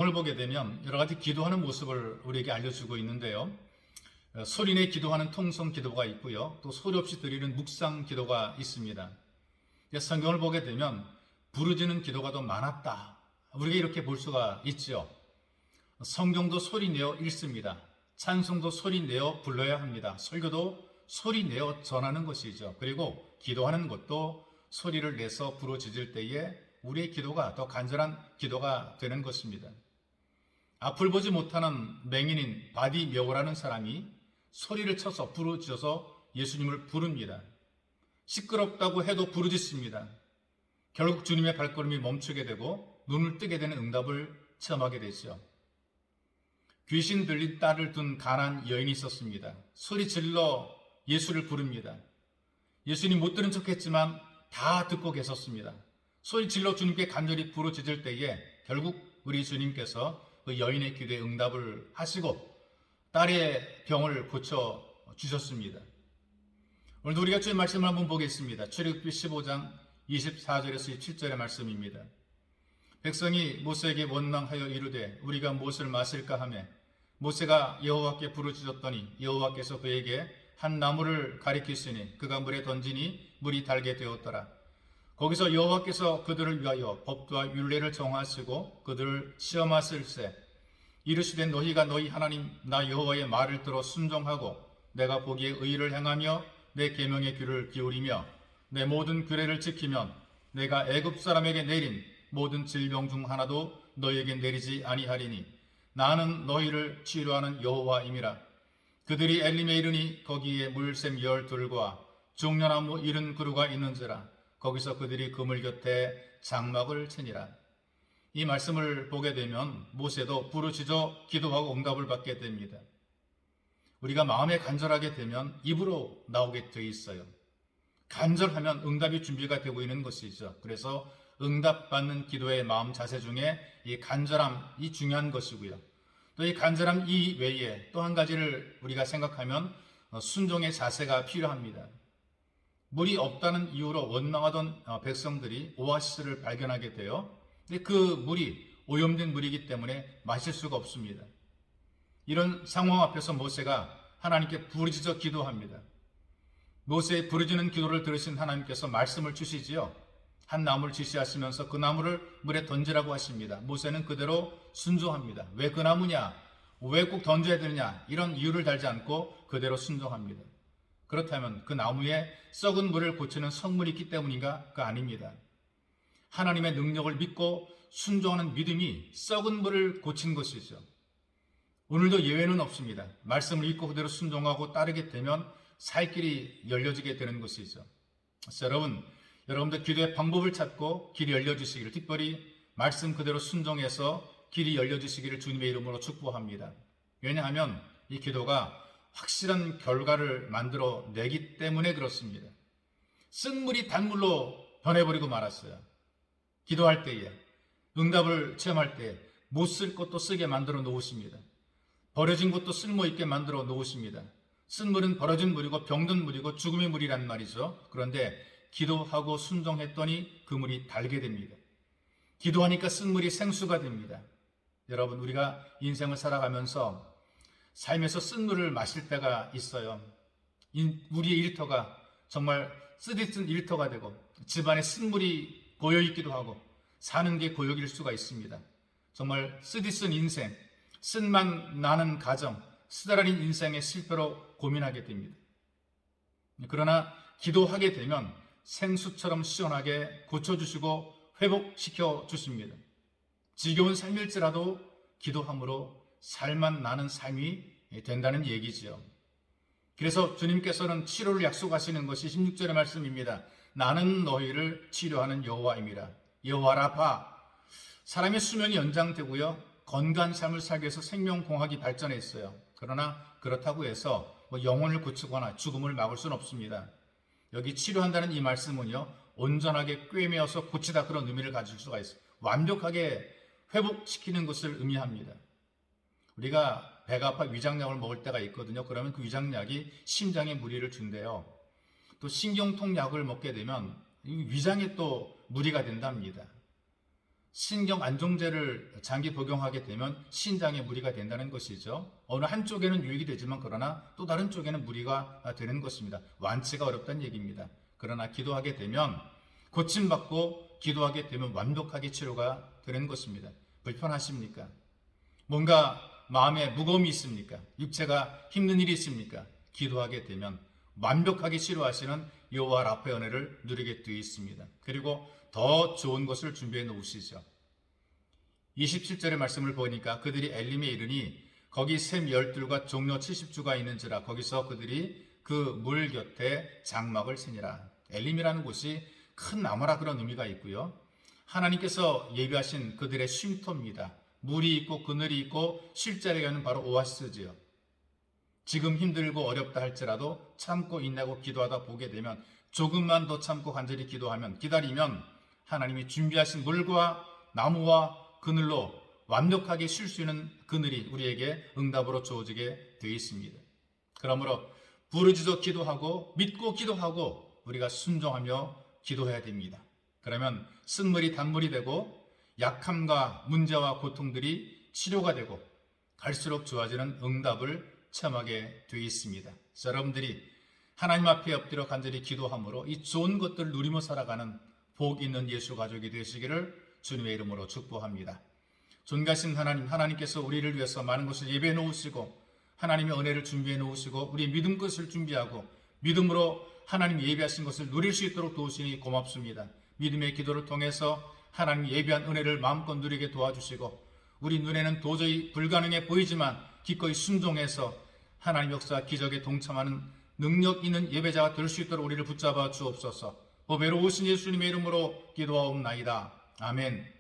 성경을 보게 되면 여러 가지 기도하는 모습을 우리에게 알려주고 있는데요. 소리내 기도하는 통성 기도가 있고요. 또 소리 없이 드리는 묵상 기도가 있습니다. 성경을 보게 되면 부르짖는 기도가 더 많았다. 우리가 이렇게 볼 수가 있죠. 성경도 소리 내어 읽습니다. 찬송도 소리 내어 불러야 합니다. 설교도 소리 내어 전하는 것이죠. 그리고 기도하는 것도 소리를 내서 부르짖을 때에 우리의 기도가 더 간절한 기도가 되는 것입니다. 앞을 보지 못하는 맹인인 바디메오라는 사람이 소리를 쳐서 부르짖어서 예수님을 부릅니다. 시끄럽다고 해도 부르짖습니다. 결국 주님의 발걸음이 멈추게 되고 눈을 뜨게 되는 응답을 체험하게 되죠. 귀신 들린 딸을 둔 가난한 여인이 있었습니다. 소리 질러 예수를 부릅니다. 예수님 못 들은 척했지만 다 듣고 계셨습니다. 소리 질러 주님께 간절히 부르짖을 때에 결국 우리 주님께서 그 여인의 기도에 응답을 하시고 딸의 병을 고쳐 주셨습니다. 오늘도 우리가 주의 말씀을 한번 보겠습니다. 출애굽기 15장 24절에서 27절의 말씀입니다. 백성이 모세에게 원망하여 이르되 우리가 무엇을 마실까 하며 모세가 여호와께 부르짖었더니 여호와께서 그에게 한 나무를 가리키시니 그가 물에 던지니 물이 달게 되었더라. 거기서 여호와께서 그들을 위하여 법도와 율례를 정하시고 그들을 시험하실세 이르시되 너희가 너희 하나님 나 여호와의 말을 들어 순종하고 내가 보기에 의를 행하며 내 계명의 귀를 기울이며 내 모든 규례를 지키면 내가 애굽 사람에게 내린 모든 질병 중 하나도 너희에게 내리지 아니하리니 나는 너희를 치료하는 여호와임이라. 그들이 엘림에 이르니 거기에 물샘 12과 종려나무 70그루가 있는지라. 거기서 그들이 그물 곁에 장막을 치니라. 이 말씀을 보게 되면 모세도 부르짖어 기도하고 응답을 받게 됩니다. 우리가 마음에 간절하게 되면 입으로 나오게 되어 있어요. 간절하면 응답이 준비가 되고 있는 것이죠. 그래서 응답받는 기도의 마음 자세 중에 이 간절함이 중요한 것이고요. 또 이 간절함 이외에 또 한 가지를 우리가 생각하면 순종의 자세가 필요합니다. 물이 없다는 이유로 원망하던 백성들이 오아시스를 발견하게 돼요. 근데 그 물이 오염된 물이기 때문에 마실 수가 없습니다. 이런 상황 앞에서 모세가 하나님께 부르짖어 기도합니다. 모세의 부르짖는 기도를 들으신 하나님께서 말씀을 주시지요. 한 나무를 지시하시면서 그 나무를 물에 던지라고 하십니다. 모세는 그대로 순종합니다. 왜 그 나무냐? 왜 꼭 던져야 되느냐? 이런 이유를 달지 않고 그대로 순종합니다. 그렇다면 그 나무에 썩은 물을 고치는 성물이 있기 때문인가? 그 아닙니다. 하나님의 능력을 믿고 순종하는 믿음이 썩은 물을 고친 것이죠. 오늘도 예외는 없습니다. 말씀을 읽고 그대로 순종하고 따르게 되면 살 길이 열려지게 되는 것이죠. 그래서 여러분들 기도의 방법을 찾고 길이 열려주시기를, 특별히 말씀 그대로 순종해서 길이 열려주시기를 주님의 이름으로 축복합니다. 왜냐하면 이 기도가 확실한 결과를 만들어내기 때문에 그렇습니다. 쓴 물이 단물로 변해버리고 말았어요. 기도할 때에, 응답을 체험할 때에 못 쓸 것도 쓰게 만들어 놓으십니다. 버려진 것도 쓸모있게 만들어 놓으십니다. 쓴 물은 버려진 물이고 병든 물이고 죽음의 물이란 말이죠. 그런데 기도하고 순종했더니 그 물이 달게 됩니다. 기도하니까 쓴 물이 생수가 됩니다. 여러분, 우리가 인생을 살아가면서 삶에서 쓴 물을 마실 때가 있어요. 우리의 일터가 정말 쓰디쓴 일터가 되고 집안에 쓴 물이 고여있기도 하고 사는 게 고역일 수가 있습니다. 정말 쓰디쓴 인생, 쓴맛 나는 가정, 쓰다라린 인생의 실패로 고민하게 됩니다. 그러나 기도하게 되면 생수처럼 시원하게 고쳐주시고 회복시켜 주십니다. 지겨운 삶일지라도 기도함으로 살만 나는 삶이 된다는 얘기지요. 그래서 주님께서는 치료를 약속하시는 것이 16절의 말씀입니다. 나는 너희를 치료하는 여호와임이라. 여호와 라파. 사람의 수명이 연장되고요, 건강한 삶을 살기 위해서 생명공학이 발전했어요. 그러나 그렇다고 해서 영혼을 고치거나 죽음을 막을 수는 없습니다. 여기 치료한다는 이 말씀은요, 온전하게 꿰매어서 고치다, 그런 의미를 가질 수가 있어요. 완벽하게 회복시키는 것을 의미합니다. 우리가 배가 아파 위장약을 먹을 때가 있거든요. 그러면 그 위장약이 심장에 무리를 준대요. 또 신경통 약을 먹게 되면 위장에 또 무리가 된답니다. 신경 안정제를 장기 복용하게 되면 신장에 무리가 된다는 것이죠. 어느 한쪽에는 유익이 되지만 그러나 또 다른 쪽에는 무리가 되는 것입니다. 완치가 어렵다는 얘기입니다. 그러나 기도하게 되면 고침받고 기도하게 되면 완벽하게 치료가 되는 것입니다. 불편하십니까? 뭔가 마음에 무거움이 있습니까? 육체가 힘든 일이 있습니까? 기도하게 되면 완벽하게 치료하시는 여호와 라파의 은혜를 누리게 되어 있습니다. 그리고 더 좋은 것을 준비해 놓으시죠. 27절의 말씀을 보니까 그들이 엘림에 이르니 거기 샘 12과 종려 70주가 있는지라 거기서 그들이 그 물 곁에 장막을 치니라. 엘림이라는 곳이 큰 나무라 그런 의미가 있고요. 하나님께서 예비하신 그들의 쉼터입니다. 물이 있고 그늘이 있고 쉴 자리가 있는 바로 오아시스지요. 지금 힘들고 어렵다 할지라도 참고 인내하고 기도하다 보게 되면 조금만 더 참고 간절히 기도하면 기다리면 하나님이 준비하신 물과 나무와 그늘로 완벽하게 쉴 수 있는 그늘이 우리에게 응답으로 주어지게 되어 있습니다. 그러므로 부르짖어 기도하고 믿고 기도하고 우리가 순종하며 기도해야 됩니다. 그러면 쓴물이 단물이 되고 약함과 문제와 고통들이 치료가 되고 갈수록 좋아지는 응답을 체험하게 되어 있습니다. 여러분들이 하나님 앞에 엎드려 간절히 기도함으로 이 좋은 것들을 누리며 살아가는 복 있는 예수 가족이 되시기를 주님의 이름으로 축복합니다. 존귀하신 하나님, 하나님께서 우리를 위해서 많은 것을 예배해 놓으시고 하나님의 은혜를 준비해 놓으시고 우리 믿음 것을 준비하고 믿음으로 하나님 예비하신 것을 누릴 수 있도록 도우시니 고맙습니다. 믿음의 기도를 통해서 하나님 예비한 은혜를 마음껏 누리게 도와주시고 우리 눈에는 도저히 불가능해 보이지만 기꺼이 순종해서 하나님 역사 기적에 동참하는 능력 있는 예배자가 될 수 있도록 우리를 붙잡아 주옵소서. 보배로우신 예수님의 이름으로 기도하옵나이다. 아멘.